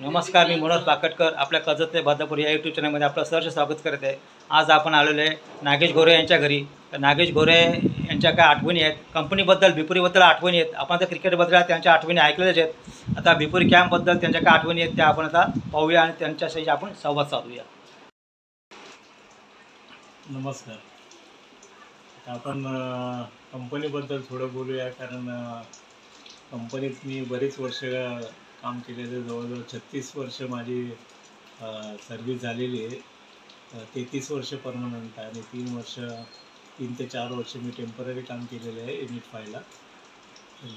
नमस्कार, मी मनोज पाकटकर आपल्या कर्जत ते बदलापूर या यूट्यूब चॅनलमध्ये आपलं सहर्ष स्वागत करत आहे। आज आपण आलेलो आहे नागेश गोरे यांच्या घरी। तर नागेश गोरे यांच्या काय आठवणी आहेत, कंपनीबद्दल भिपुरीबद्दल आठवणी आहेत। आपण आता क्रिकेटबद्दल त्यांच्या आठवणी ऐकलेल्याच आहेत। आता भिपुरी कॅम्पबद्दल त्यांच्या काय आठवणी आहेत त्या आपण आता पाहूया आणि त्यांच्याशी आपण संवाद साधूया। नमस्कार। आपण कंपनीबद्दल थोडं बोलूया, कारण कंपनीत मी बरीच वर्ष काम केलेलं, जवळजवळ 36 वर्ष माझी सर्व्हिस झालेली आहे। 33 वर्ष परमनंट आणि 3 ते 4 वर्ष मी टेम्पररी काम केलेलं आहे युनिट 5ला।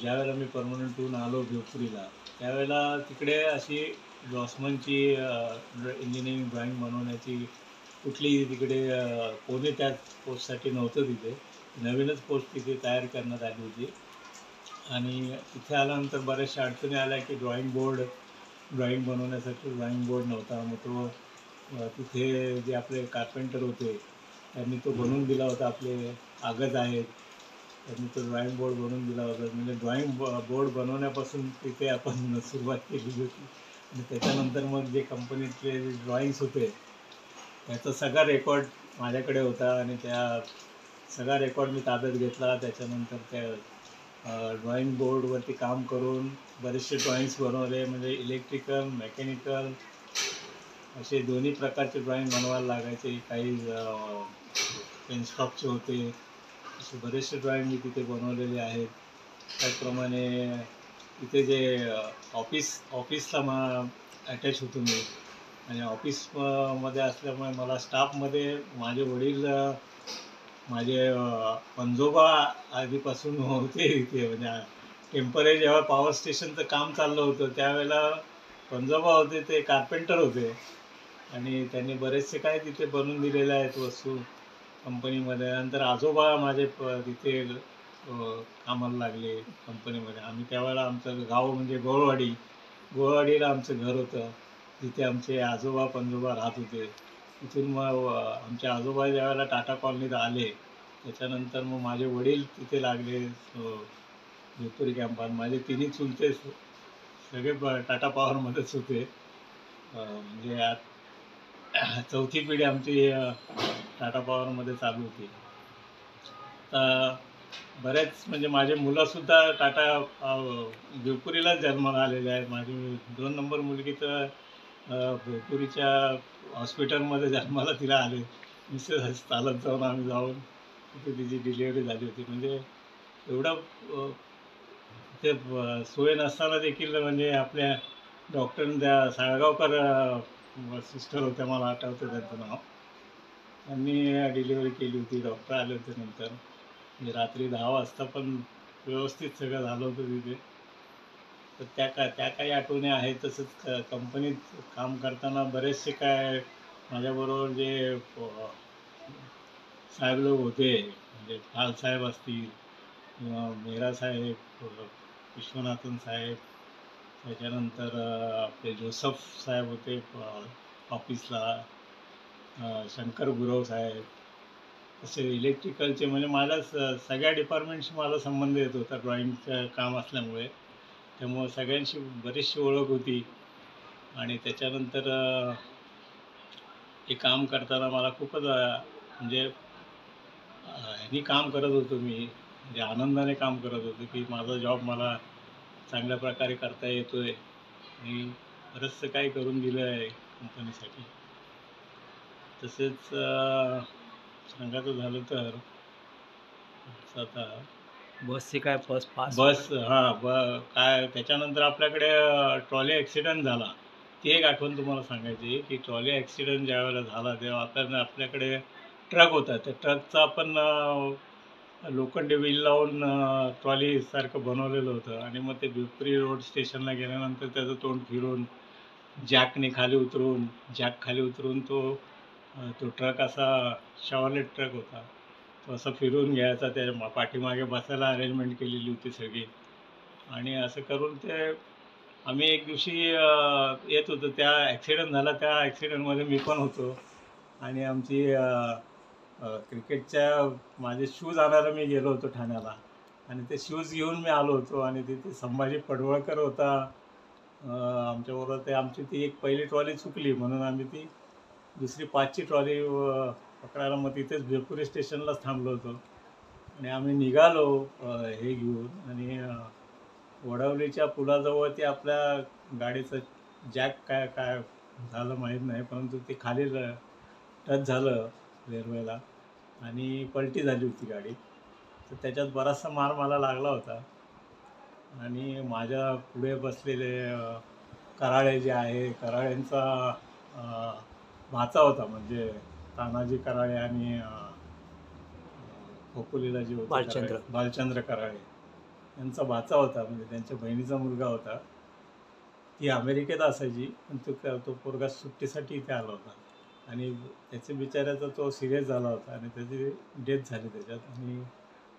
ज्यावेळेला मी परमनंटहून आलो भिपुरीला, त्यावेळेला तिकडे अशी ग्लॉसमनची इंजिनिअरिंग ड्रॉइंग बनवण्याची कुठलीही तिकडे कोणी त्या पोस्टसाठी नव्हतं। तिथे नवीनच पोस्ट तिथे तयार करण्यात आली होती आणि तिथे आल्यानंतर बऱ्याचशा अडचणी आल्या की ड्रॉइंग बनवण्यासाठी ड्रॉइंग बोर्ड नव्हता। मग तो तिथे जे आपले कार्पेंटर होते त्यांनी तो बनवून दिला होता। आपले कागद आहेत, त्यांनी तो ड्रॉइंग बोर्ड बनवून दिला होता। म्हणजे ड्रॉइंग बोर्ड बनवण्यापासून तिथे आपण सुरुवात केलेली होती आणि त्याच्यानंतर मग जे कंपनीतले जे ड्रॉइंग्स होते त्याचा सगळा रेकॉर्ड माझ्याकडे होता आणि त्या सगळा रेकॉर्ड मी ताब्यात घेतला। त्याच्यानंतर त्या ड्रॉइंग बोर्डवरती काम करून बरेचसे ड्रॉइंग्स बनवले। म्हणजे इलेक्ट्रिकल, मेकॅनिकल असे दोन्ही प्रकारचे ड्रॉइंग बनवायला लागायचे। काही पेनस्टॉकचे होते, असे बरेचसे ड्रॉइंग मी तिथे बनवलेले आहेत। त्याचप्रमाणे तिथे जे ऑफिसला अटॅच होतो मी आणि ऑफिसमध्ये असल्यामुळे मला स्टाफमध्ये माझे वडील, माझे पंजोबा आधीपासून होते इथे। म्हणजे टेम्पररी जेव्हा पॉवर स्टेशनचं काम चाललं होतं त्यावेळेला पंजोबा होते, ते कार्पेंटर होते आणि त्यांनी बरेचसे काय तिथे बनवून दिलेले आहेत वस्तू कंपनीमध्ये। नंतर आजोबा माझे तिथे कामाला लागले कंपनीमध्ये। आम्ही त्यावेळेला आमचं गाव म्हणजे गोळवाडीला आमचं घर होतं, तिथे आमचे आजोबा पंजोबा राहत होते। तिथून मग आमचे आजोबा ज्यावेळेला टाटा कॉलनीत आले त्याच्यानंतर मग माझे वडील तिथे लागले भिपुरी कॅम्पात। माझे तिन्ही चुलते सगळे टाटा पॉवरमध्येच होते। म्हणजे चौथी पिढी आमची टाटा पॉवरमध्ये चालू होती। आता बरेच म्हणजे माझे मुलंसुद्धा टाटा भिपुरीलाच जन्माला आलेले आहेत। माझी 2 नंबर मुलगी तर भिपुरीच्या हॉस्पिटलमध्ये जन्माला तिला आले। मिसेस चालत जाऊन तिथे तिची डिलिव्हरी झाली होती। म्हणजे एवढं ते सोय नसताना देखील म्हणजे आपल्या डॉक्टर त्या साळगावकर सिस्टर होत्या, मला आठवतं त्यांचं नाव, त्यांनी डिलिव्हरी केली होती। डॉक्टर आले होते नंतर, म्हणजे रात्री 10 वाजता, पण व्यवस्थित सगळं झालं होतं तिथे। तर त्या काही आठवणी आहेत। तसंच कंपनीत काम करताना बरेचसे काय माझ्याबरोबर जे साहेब लोक होते, म्हणजे फाल साहेब असतील किंवा मेहरा साहेब, विश्वनाथन साहेब, त्याच्यानंतर आपले जोसफ साहेब होते ऑफिसला, शंकर गुरव साहेब, असे इलेक्ट्रिकलचे म्हणजे माझ्या सगळ्या डिपार्टमेंटशी मला संबंध येत होता ड्रॉइंगचं काम असल्यामुळे। त्यामुळं सगळ्यांशी बरीचशी ओळख होती आणि त्याच्यानंतर हे काम करताना मला खूपच म्हणजे ह्यानी काम करत होतो मी, म्हणजे आनंदाने काम करत होतो की माझा जॉब मला चांगल्या प्रकारे करता येतो आहे आणि बरंचसं काही करून दिलं आहे कंपनीसाठी। तसेच सांगायचं झालं तर आता बसची काय बस काय त्याच्यानंतर आपल्याकडे ट्रॉली ॲक्सिडेंट झाला, ती एक आठवण तुम्हाला सांगायची की ट्रॉली ॲक्सिडेंट ज्यावेळेला झाला तेव्हा आपल्याकडे ट्रक होता। त्या ट्रकचा आपण लोखंडी व्हील लावून ट्रॉलीसारखं बनवलेलं होतं आणि मग ते भिपुरी रोड स्टेशनला गेल्यानंतर त्याचं तोंड फिरून जॅक खाली उतरून तो ट्रक असा शेव्हरलेट ट्रक होता, तो असा फिरून घ्यायचा। त्या पाठीमागे बसायला अरेंजमेंट केलेली होती सगळी आणि असं करून ते आम्ही एक दिवशी येत होतो, त्या ॲक्सिडेंट झाला, त्या ॲक्सिडेंटमध्ये मी पण होतो आणि आमची क्रिकेटच्या माझे शूज आणायला मी गेलो होतो ठाण्याला आणि ते शूज घेऊन मी आलो होतो आणि तिथे संभाजी पडवळकर होता, आमच्याबरोबर ते आमची ती एक पहिली ट्रॉली चुकली म्हणून आम्ही ती दुसरी 5ची ट्रॉली पकडायला मग तिथेच बेपुरी स्टेशनलाच थांबलो होतो आणि आम्ही निघालो हे घेऊन आणि वडवलीच्या पुलाजवळ ते आपल्या गाडीचं जॅक काय काय झालं माहीत नाही, परंतु ते खाली टच झालं रेल्वेला आणि पलटी झाली होती गाडी. तर त्याच्यात बराचसा मार मला लागला होता आणि माझ्या पुढे बसलेले कराळे जे आहे, कराळ्यांचा भाचा होता, म्हणजे तानाजी कराळे आणि खोपोलीला जे होते बालचंद्र कराळे यांचा भाचा होता, म्हणजे त्यांच्या बहिणीचा मुलगा होता. ती अमेरिकेत असायची, पण तो पोरगा सुट्टीसाठी इथे आला होता आणि त्याच्या बिचाऱ्याचा तो सिरियस झाला होता आणि त्याची डेथ झाली त्याच्यात. आणि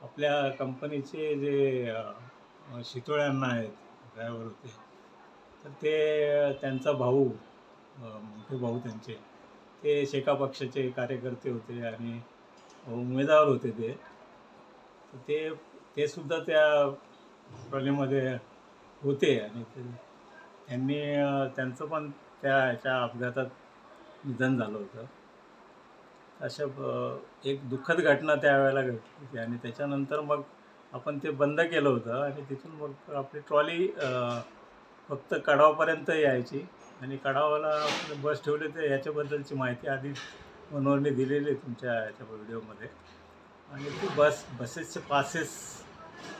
आपल्या कंपनीचे जे शितोळ्यांना आहेत ड्रायव्हर होते, तर ते त्यांचा भाऊ, मोठे भाऊ त्यांचे, ते शेका पक्षाचे कार्यकर्ते होते आणि उमेदवार होते. ते सुद्धा त्या ट्रॉलीमध्ये होते आणि त्यांचं पण ह्याच्या अपघातात निधन झालं होतं. अशा एक दुःखद घटना त्यावेळेला घडली होती आणि त्याच्यानंतर मग आपण ते बंद केलं होतं आणि तिथून मग आपली ट्रॉली फक्त कडावापर्यंत यायची आणि कडावाला बस ठेवली. तर ह्याच्याबद्दलची माहिती आधी मनोहरने दिलेली आहे तुमच्या ह्याच्या व्हिडिओमध्ये. आणि ती बसेसचे पासेस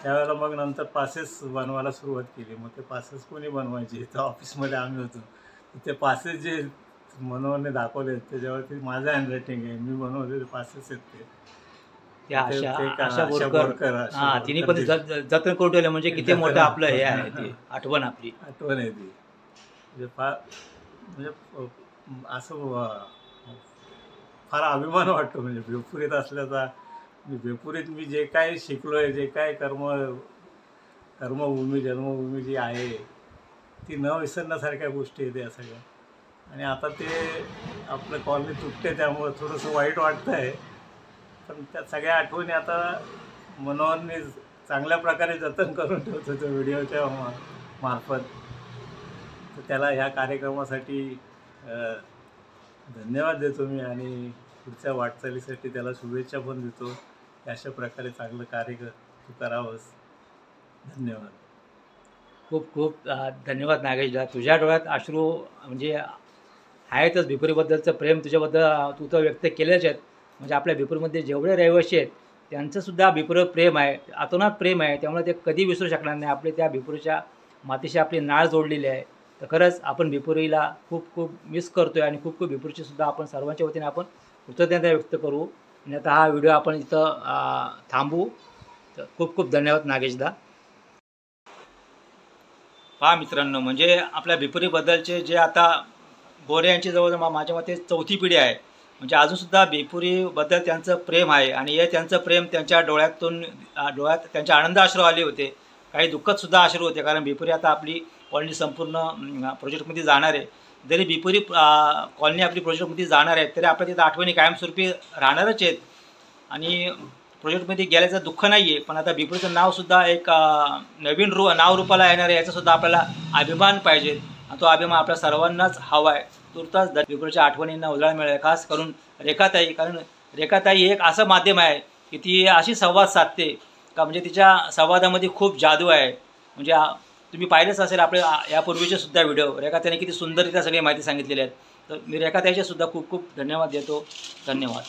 त्यावेळेला मग नंतर पासेस बनवायला सुरुवात केली. मग ते पासेस कोणी बनवायचे, इथं ऑफिसमध्ये आम्ही होतो. ते पासेस जे मनोहरने दाखवले त्याच्यावरती माझं हँडरायटिंग आहे, मी बनवलेले पासेस आहेत ते. तिने पण जतन करून ठेवलं, म्हणजे किती मोठं आपलं हे आहे, ते आठवण आहे ती. म्हणजे असं फार अभिमान वाटतो म्हणजे बेपुरीत असल्याचा. बेपुरीत मी जे काय शिकलोय, जे काय कर्मभूमी जन्मभूमी जी आहे ती न विसरण्यासारख्या गोष्टी आहेत या सगळ्या. आणि आता ते आपलं कॉलनी तुटते त्यामुळं थोडंसं वाईट वाटतं आहे, पण त्या सगळ्या आठवणी आता मनोहरने चांगल्या प्रकारे जतन करून ठेवतो तो व्हिडिओच्या मार्फत. तर त्याला ह्या कार्यक्रमासाठी धन्यवाद देतो मी आणि पुढच्या वाटचालीसाठी त्याला शुभेच्छा पण देतो. अशा प्रकारे चांगलं कार्य तू करावंस. धन्यवाद. खूप खूप धन्यवाद नागेशदा. तुझ्या डोळ्यात अश्रू म्हणजे आहेतच, भिपुरीबद्दलचं प्रेम तुझ्याबद्दल तू तर व्यक्त केलेच आहेत. म्हणजे आपल्या भिपुरीमध्ये जेवढे रहिवासी आहेत त्यांचंसुद्धा भिपुरीवर प्रेम आहे, अतोनात प्रेम आहे. त्यामुळे ते कधी विसरू शकणार नाही. आपली त्या भिपुरीच्या मातीशी आपली नाळ जोडलेली आहे. तर खरंच आपण भिपुरीला खूप खूप मिस करतो आहे आणि खूप खूप भिपुरीचीसुद्धा आपण सर्वांच्या वतीने आपण कृतज्ञता व्यक्त करू. आणि आता हा व्हिडिओ आपण इथं थांबू. तर खूप खूप धन्यवाद नागेशदा. पहा मित्रांनो, म्हणजे आपल्या भिपुरीबद्दलचे जे आता गोरे यांची जवळजवळ माझ्या मते 4थी पिढी आहे. म्हणजे अजूनसुद्धा भिपुरीबद्दल त्यांचं प्रेम आहे आणि हे त्यांचं प्रेम त्यांच्या डोळ्यात त्यांच्या आनंद अश्रू आले होते, काही दुःखदसुद्धा अश्रू होते. कारण भिपुरी आता आपली कॉलनी संपूर्ण प्रोजेक्टमध्ये जाणार आहे. जरी भिपुरी कॉलनी आपली प्रोजेक्टमध्ये जाणार आहे तरी आपल्या तिथं आठवणी कायमस्वरूपी राहणारच आहेत आणि प्रोजेक्टमध्ये गेल्याचं दुःख नाही आहे. पण आता भिपुरीचं नावसुद्धा एक नवीन नावरूपाला येणार आहे, याचासुद्धा आपल्याला अभिमान पाहिजे आणि तो अभिमान आपल्या सर्वांनाच हवा आहे. तुर्तास भिपुरीच्या आठवणींना उजाळा मिळेल, खास करून रेखाताई. कारण रेखाताई हे एक असं माध्यम आहे की ती अशी संवाद साधते का म्हणजे तिच्या संवादामध्ये खूप जादू आहे. म्हणजे तुम्ही पाहिलंच असेल आपल्या यापूर्वीचे सुद्धा व्हिडिओ. रेखाताईने किती सुंदररित्या सगळी माहिती सांगितलेली आहे. तर मी रेखाताईचे सुद्धा खूप खूप धन्यवाद देतो. धन्यवाद.